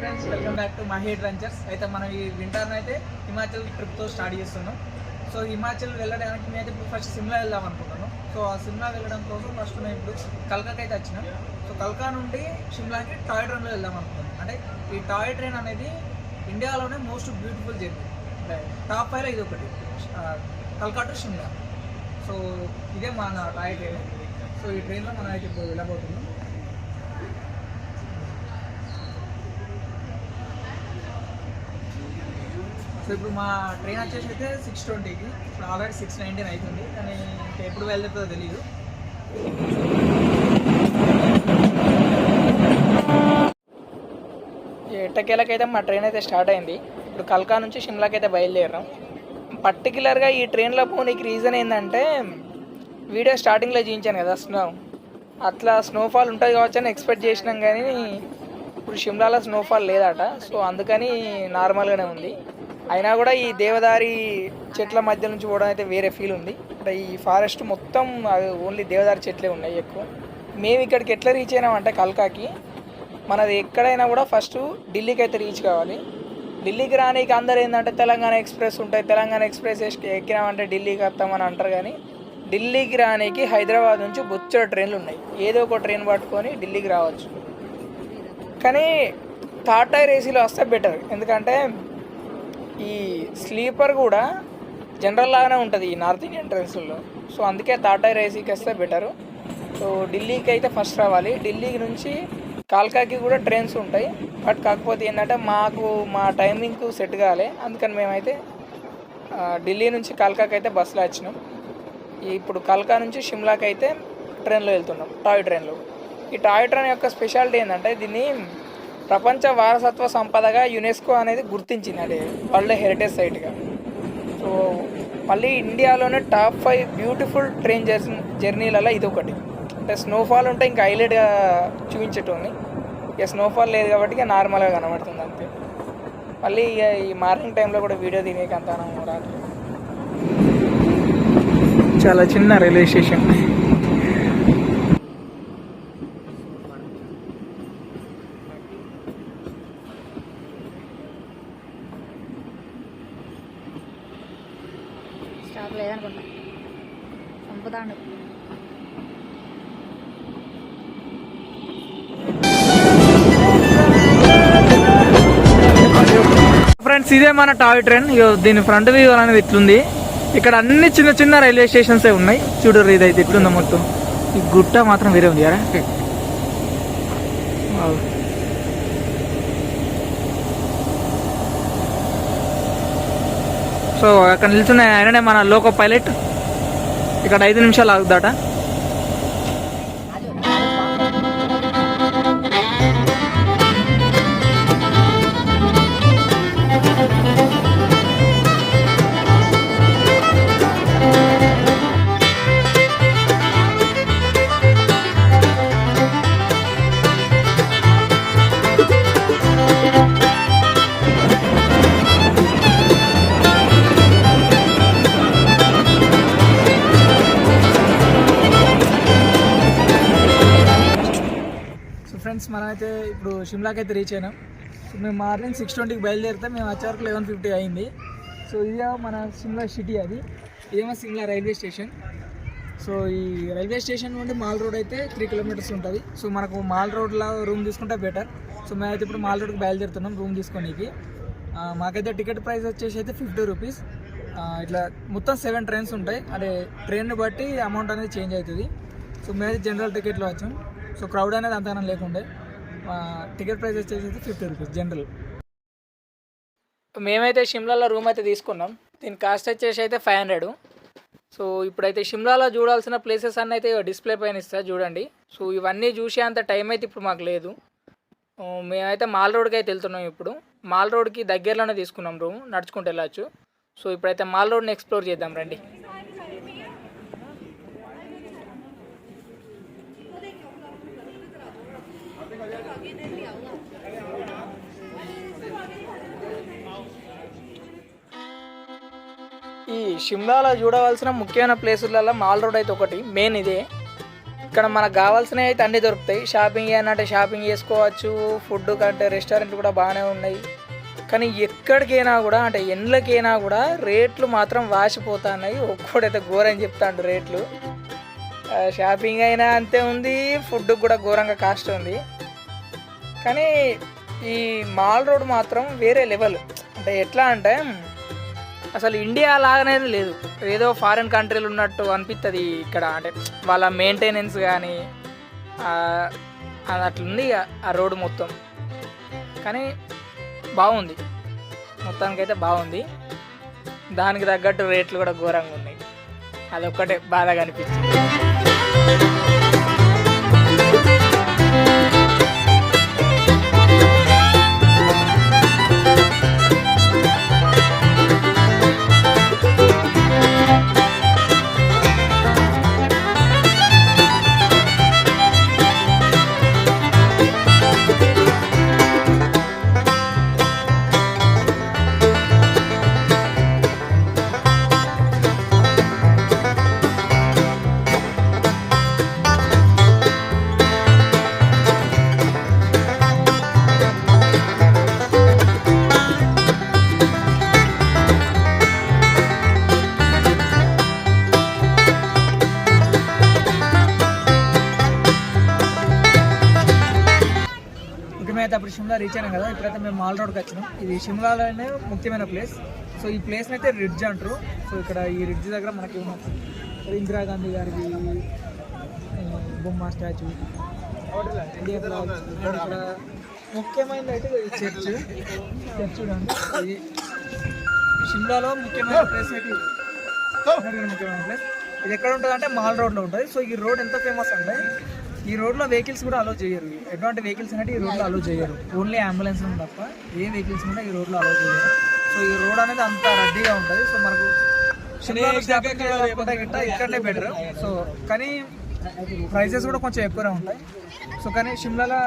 Friends, welcome back to Mahi adventures. అయితే మనం ఈ వింటర్ని అయితే హిమాచల్ ట్రిప్తో స్టార్ట్ చేస్తున్నాం. సో హిమాచల్ వెళ్ళడానికి మేము అయితే ఇప్పుడు ఫస్ట్ సిమ్లా వెళ్దాం అనుకుంటున్నాం. సో ఆ సిమ్లా వెళ్ళడం కోసం ఫస్ట్ మేము ఇప్పుడు కల్కాకి అయితే వచ్చినాం. సో కల్కా నుండి షిమ్లాకి టాయ్ ట్రైన్లో వెళ్దాం అనుకుంటున్నాం. అంటే ఈ టాయ్ ట్రైన్ అనేది ఇండియాలోనే మోస్ట్ బ్యూటిఫుల్ జర్నీ, అంటే టాప్ 5లో ఇది ఒకటి, కల్కా టు షిమ్లా. సో ఇదే మన టాయ్ ట్రైన్. సో ఈ ట్రైన్లో మనం అయితే ఇప్పుడు వెళ్ళబోతున్నాం. సో ఇప్పుడు మా ట్రైన్ వచ్చేసి అయితే 6:20కి, ఇప్పుడు ఆల్రెడీ 6:19 అవుతుంది, కానీ ఇంకా ఎప్పుడు వెళ్తుందో తెలియదు. ఎట్టకేలకైతే మా ట్రైన్ అయితే స్టార్ట్ అయింది. ఇప్పుడు కల్కా నుంచి షిమ్లాకి అయితే బయలుదేరాం. పర్టికులర్గా ఈ ట్రైన్లో పోనీకి రీజన్ ఏంటంటే, వీడియో స్టార్టింగ్లో చూపించాను కదా అట్లా స్నోఫాల్ ఉంటుంది కావచ్చు అని ఎక్స్పెక్ట్ చేసినాం, కానీ ఇప్పుడు షిమ్లాలో స్నోఫాల్ లేదట. సో అందుకని నార్మల్గానే ఉంది. అయినా కూడా ఈ దేవదారి చెట్ల మధ్య నుంచి పోవడం అయితే వేరే ఫీల్ ఉంది. అంటే ఈ ఫారెస్ట్ మొత్తం ఓన్లీ దేవదారి చెట్లే ఉన్నాయి ఎక్కువ. మేము ఇక్కడికి ఎట్లా రీచ్ అయినామంటే కల్కాకి, మనది ఎక్కడైనా కూడా ఫస్ట్ ఢిల్లీకి అయితే రీచ్ కావాలి. ఢిల్లీకి రానికి అందరు ఏంటంటే తెలంగాణ ఎక్స్ప్రెస్ ఉంటాయి, తెలంగాణ ఎక్స్ప్రెస్ ఎక్కినామంటే ఢిల్లీకి వస్తామని అంటారు. కానీ ఢిల్లీకి రానికి హైదరాబాద్ నుంచి బొచ్చర ట్రైన్లు ఉన్నాయి. ఏదో ఒక ట్రైన్ పట్టుకొని ఢిల్లీకి రావచ్చు. కానీ థర్డ్ టైర్ ఏసీలో వస్తే బెటర్, ఎందుకంటే ఈ స్లీపర్ కూడా జనరల్ లాగానే ఉంటుంది ఈ నార్త్ ఇండియన్ ట్రైన్స్లో. సో అందుకే థర్డ్ టైర్ ఏసీకి వస్తే బెటరు. సో ఢిల్లీకి అయితే ఫస్ట్ రావాలి. ఢిల్లీ నుంచి కాల్కాకి కూడా ట్రైన్స్ ఉంటాయి, బట్ కాకపోతే ఏంటంటే మాకు మా టైమింగ్కు సెట్ కావాలి. అందుకని మేమైతే ఢిల్లీ నుంచి కాల్కాకి అయితే బస్సులో వచ్చినాం. ఇప్పుడు కల్కా నుంచి షిమ్లాకి అయితే ట్రైన్లో వెళ్తున్నాం, టాయ్ ట్రైన్లో. ఈ టాయ్ ట్రైన్ యొక్క స్పెషాలిటీ ఏంటంటే, దీన్ని ప్రపంచ వారసత్వ సంపదగా యునెస్కో అనేది గుర్తించింది, అది వరల్డ్ హెరిటేజ్ సైట్గా. సో మళ్ళీ ఇండియాలోనే టాప్ 5 బ్యూటిఫుల్ ట్రైన్ జర్నీలలో ఇది ఒకటి. అంటే స్నోఫాల్ ఉంటే ఇంకా హైలైట్గా చూపించేటోని, ఇక స్నోఫాల్ లేదు కాబట్టి ఇక నార్మల్గా కనబడుతుంది అంతే. మళ్ళీ ఇక ఈ మార్నింగ్ టైంలో కూడా వీడియో తినేకి అంత రాదు. చాలా చిన్న రైల్వే స్టేషన్. స్టాప్ లేదనుకుంటా, చంపుతాండు. ఫ్రెండ్స్, ఇదే మన టాయ్ ట్రైన్. దీని ఫ్రంట్ వ్యూ అనేది ఇట్లుంది. ఇక్కడ అన్ని చిన్న చిన్న రైల్వే స్టేషన్సే ఉన్నాయి. చూడరు ఇదైతే ఇట్లుందో మొత్తం. ఈ గుట్ట మాత్రం వేరే ఉంది కదా. సో అక్కడ నిల్చున్న ఆయననే మన లోకో పైలట్. ఇక్కడ 5 నిమిషాలు ఆగుదాట. ఫ్రెండ్స్, మనమైతే ఇప్పుడు షిమ్లాకి అయితే రీచ్ అయినాం. సో మేము మార్నింగ్ 6:20కి బయలుదేరితే మేము వచ్చే వరకు 11:50 అయింది. సో ఇదే మన సిమ్లా సిటీ, అది ఇదేమో సిమ్లా రైల్వే స్టేషన్. సో ఈ రైల్వే స్టేషన్ నుండి మాల్ రోడ్ అయితే 3 కిలోమీటర్స్ ఉంటుంది. సో మనకు మాల్ రోడ్లో రూమ్ తీసుకుంటే బెటర్. సో మేమైతే ఇప్పుడు మాల్ రోడ్కి బయలుదేరుతున్నాం రూమ్ తీసుకోనికి. మాకైతే టికెట్ ప్రైస్ వచ్చేసి అయితే 50 రూపీస్. ఇట్లా మొత్తం 7 ట్రైన్స్ ఉంటాయి. అదే ట్రైన్ని బట్టి అమౌంట్ అనేది చేంజ్ అవుతుంది. సో మేమైతే జనరల్ టికెట్లో వచ్చాం. సో క్రౌడ్ అనేది అంతగానం లేకుండే. టికెట్ ప్రైస్ వచ్చేసి 50 రూపీస్ జనరల్. మేమైతే షిమ్లాలో రూమ్ అయితే తీసుకున్నాం. దీని కాస్ట్ వచ్చేసి అయితే 500. సో ఇప్పుడైతే షిమ్లాలో చూడాల్సిన ప్లేసెస్ అన్నీ అయితే డిస్ప్లే పైన ఇస్తా చూడండి. సో ఇవన్నీ చూసే అంత టైం అయితే ఇప్పుడు మాకు లేదు. మేమైతే మాల్ రోడ్కి అయితే వెళ్తున్నాం. ఇప్పుడు మాల్ రోడ్కి దగ్గరలోనే తీసుకున్నాం రూమ్, నడుచుకుంటూ వెళ్ళచ్చు. సో ఇప్పుడైతే మాల్ రోడ్ని ఎక్స్ప్లోర్ చేద్దాం రండి. ఈ షిమ్లాలో చూడవలసిన ముఖ్యమైన ప్లేసులలో మాల్ రోడ్ అయితే ఒకటి మెయిన్ ఇదే. ఇక్కడ మనకు కావాల్సినవి అయితే అన్నీ దొరుకుతాయి. షాపింగ్ చేయాలంటే షాపింగ్ చేసుకోవచ్చు, ఫుడ్ కంటే రెస్టారెంట్లు కూడా బాగానే ఉన్నాయి. కానీ ఎక్కడికైనా కూడా అంటే ఎండ్లకైనా కూడా రేట్లు మాత్రం వాసిపోతున్నాయి. ఒక్కడైతే ఘోరం చెప్తాడు రేట్లు. షాపింగ్ అయినా అంతే ఉంది, ఫుడ్ కూడా ఘోరంగా కాస్ట్ ఉంది. కానీ ఈ మాల్ రోడ్ మాత్రం వేరే లెవెల్. అంటే ఎట్లా అంటే అసలు ఇండియా లాగానే లేదు, ఏదో ఫారిన్ కంట్రీలు ఉన్నట్టు అనిపిస్తుంది ఇక్కడ. అంటే వాళ్ళ మెయింటెనెన్స్ కానీ అది అట్లుంది ఆ రోడ్డు మొత్తం. కానీ బాగుంది, మొత్తానికైతే బాగుంది. దానికి తగ్గట్టు రేట్లు కూడా ఘోరంగా ఉన్నాయి. అదొక్కటే బాధగా అనిపించింది. అయితే అప్పుడు షిమ్లా రీచ్ అయినాం కదా. ఇప్పుడైతే మేము మాల్ రోడ్కి వచ్చినాం. ఇది షిమ్లాలోనే ముఖ్యమైన ప్లేస్. సో ఈ ప్లేస్ని అయితే రిడ్జ్ అంటారు. సో ఇక్కడ ఈ రిడ్జ్ దగ్గర మనకి ఇందిరాగాంధీ గారికి బొమ్మ స్టాచ్యూ, ఇండియా ఫ్లాగ్. ఇక్కడ ముఖ్యమైనది అయితే చర్చ్ చూడండి. ఇది షిమ్లాలో ముఖ్యమైన ప్లేస్ అయితే ముఖ్యమైన ప్లేస్. ఇది ఎక్కడ ఉంటుంది అంటే మాల్ రోడ్లో ఉంటుంది. సో ఈ రోడ్ ఎంత ఫేమస్ అంటే ఈ రోడ్లో వెహికల్స్ కూడా అలో చేయరు. ఎటువంటి వెహికల్స్ అంటే ఈ రోడ్లో అలో చేయరు. ఓన్లీ అంబులెన్స్ తప్ప ఏ వెహికల్స్ కూడా ఈ రోడ్లో అలో చేయరు. సో ఈ రోడ్ అనేది అంత రద్దీగా ఉంటుంది. సో మనకు ఇక్కడనే బెటర్. సో కానీ ప్రైసెస్ కూడా కొంచెం ఎక్కువనే ఉంటాయి. సో కానీ షిమ్లాలో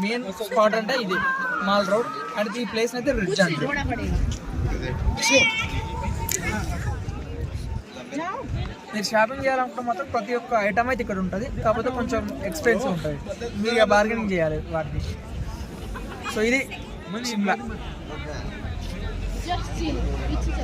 మెయిన్ స్పాట్ అంటే ఇది మాల్ రోడ్. అండ్ ఈ ప్లేస్ అయితే రిడ్జ్ అంటే మీరు షాపింగ్ చేయాలనుకుంటే మాత్రం ప్రతి ఒక్క ఐటమ్ అయితే ఇక్కడ ఉంటుంది. కాకపోతే కొంచెం ఎక్స్పెన్సివ్ ఉంటుంది, మీరు బార్గెనింగ్ చేయాలి వాటిని. సో ఇది షిమ్లా.